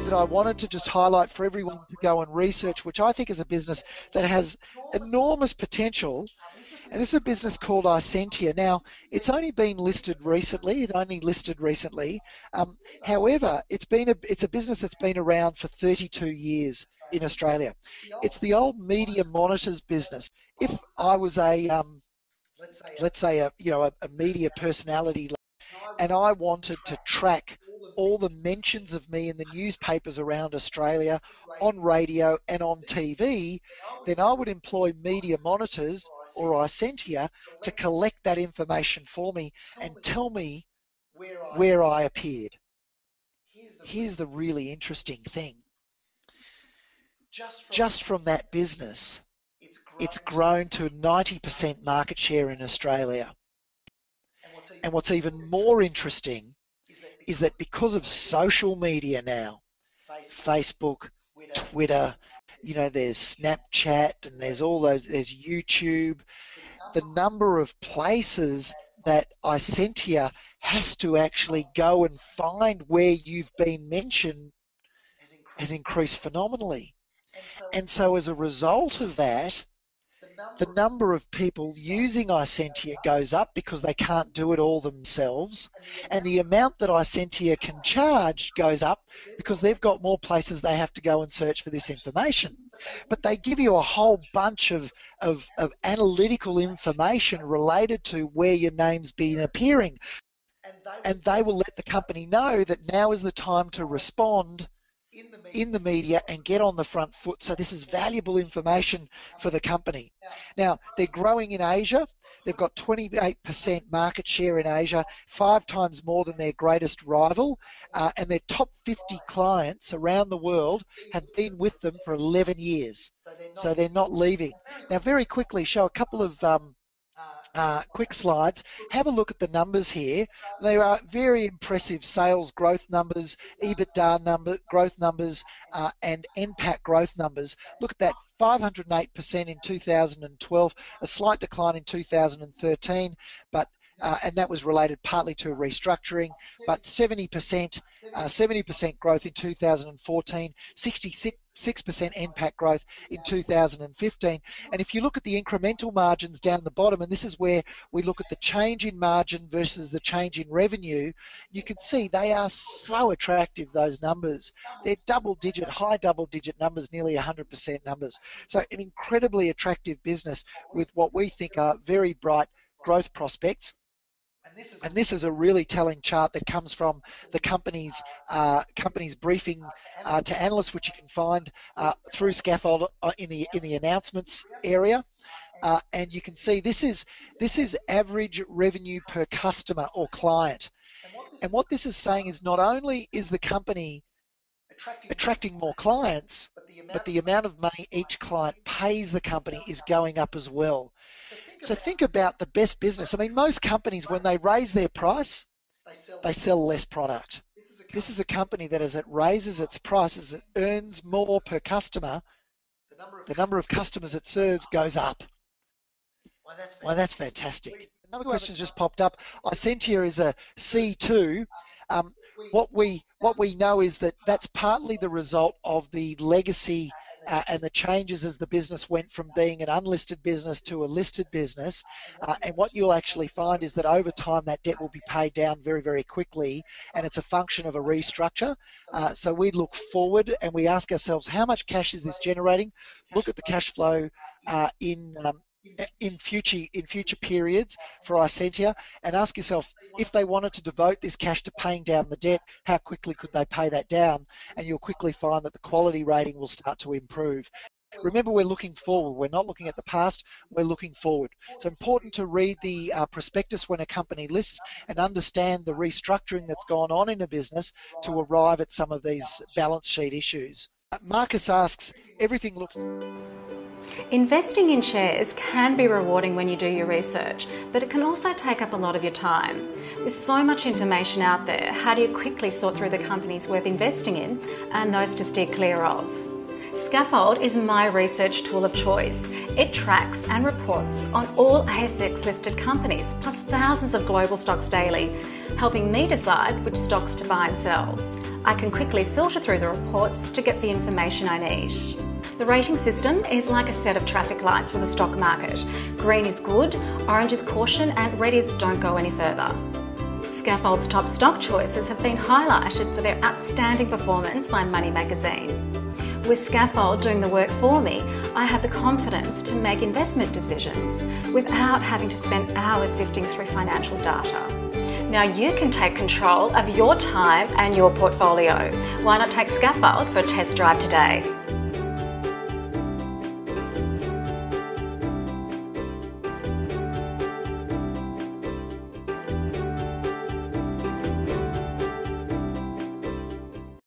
companies that I wanted to just highlight for everyone to go and research, which I think is a business that has enormous potential. And this is a business called iSentia. Now, it's only been listed recently. However, it's a business that's been around for 32 years in Australia. It's the old media monitors business. If I was let's say a media personality, and I wanted to track all the mentions of me in the newspapers around Australia, on radio and on TV, then I would employ media monitors or iSentia to collect that information for me and tell me where I appeared. Here's the really interesting thing. Just from that business, it's grown to 90% market share in Australia. And what's even more interesting is that because of social media now, Facebook, Twitter, there's Snapchat and there's YouTube, the number of places that iSentia has to actually go and find where you've been mentioned has increased phenomenally. And so as a result of that, the number of people using iSentia goes up because they can't do it all themselves, and the amount that iSentia can charge goes up because they've got more places they have to go and search for this information. But they give you a whole bunch of analytical information related to where your name's been appearing, and they will let the company know that now is the time to respond in the media and get on the front foot. So this is valuable information for the company. Now, they're growing in Asia. They've got 28% market share in Asia, 5 times more than their greatest rival, and their top 50 clients around the world have been with them for 11 years. So they're not leaving. Now, very quickly, show a couple of quick slides. Have a look at the numbers here. They are very impressive sales growth numbers, EBITDA growth numbers, and NPAT growth numbers. Look at that, 508% in 2012, a slight decline in 2013, but and that was related partly to a restructuring, but 70% growth in 2014, 66% NPAT growth in 2015. And if you look at the incremental margins down the bottom, and this is where we look at the change in margin versus the change in revenue, you can see they are so attractive, those numbers. They're high double-digit numbers, nearly 100% numbers. So an incredibly attractive business with what we think are very bright growth prospects. And this is a really telling chart that comes from the company's briefing to analysts, which you can find through Skaffold in the announcements area. And you can see this is average revenue per customer or client. And what this is saying is not only is the company attracting more clients, but the amount of money each client pays the company is going up as well. So think about the best business. I mean, most companies, when they raise their price, they sell less product. This is a company that as it raises its prices, it earns more per customer. The number of customers it serves goes up. Well, that's fantastic. Another question's just popped up. iSentia is a C2. What we know is that that's partly the result of the legacy and the changes as the business went from being an unlisted business to a listed business. And what you'll actually find is that over time that debt will be paid down very, very quickly, and it's a function of a restructure. So we look forward and we ask ourselves, how much cash is this generating? Look at the cash flow in future periods for iSentia, and ask yourself, if they wanted to devote this cash to paying down the debt, how quickly could they pay that down? And you'll quickly find that the quality rating will start to improve. Remember, we're looking forward. We're not looking at the past, we're looking forward. So important to read the prospectus when a company lists and understand the restructuring that's gone on in a business to arrive at some of these balance sheet issues. Marcus asks, everything looks... Investing in shares can be rewarding when you do your research, but it can also take up a lot of your time. With so much information out there, how do you quickly sort through the companies worth investing in and those to steer clear of? Skaffold is my research tool of choice. It tracks and reports on all ASX listed companies, plus thousands of global stocks daily, helping me decide which stocks to buy and sell. I can quickly filter through the reports to get the information I need. The rating system is like a set of traffic lights for the stock market. Green is good, orange is caution, and red is don't go any further. Skaffold's top stock choices have been highlighted for their outstanding performance by Money Magazine. With Skaffold doing the work for me, I have the confidence to make investment decisions without having to spend hours sifting through financial data. Now you can take control of your time and your portfolio. Why not take Skaffold for a test drive today?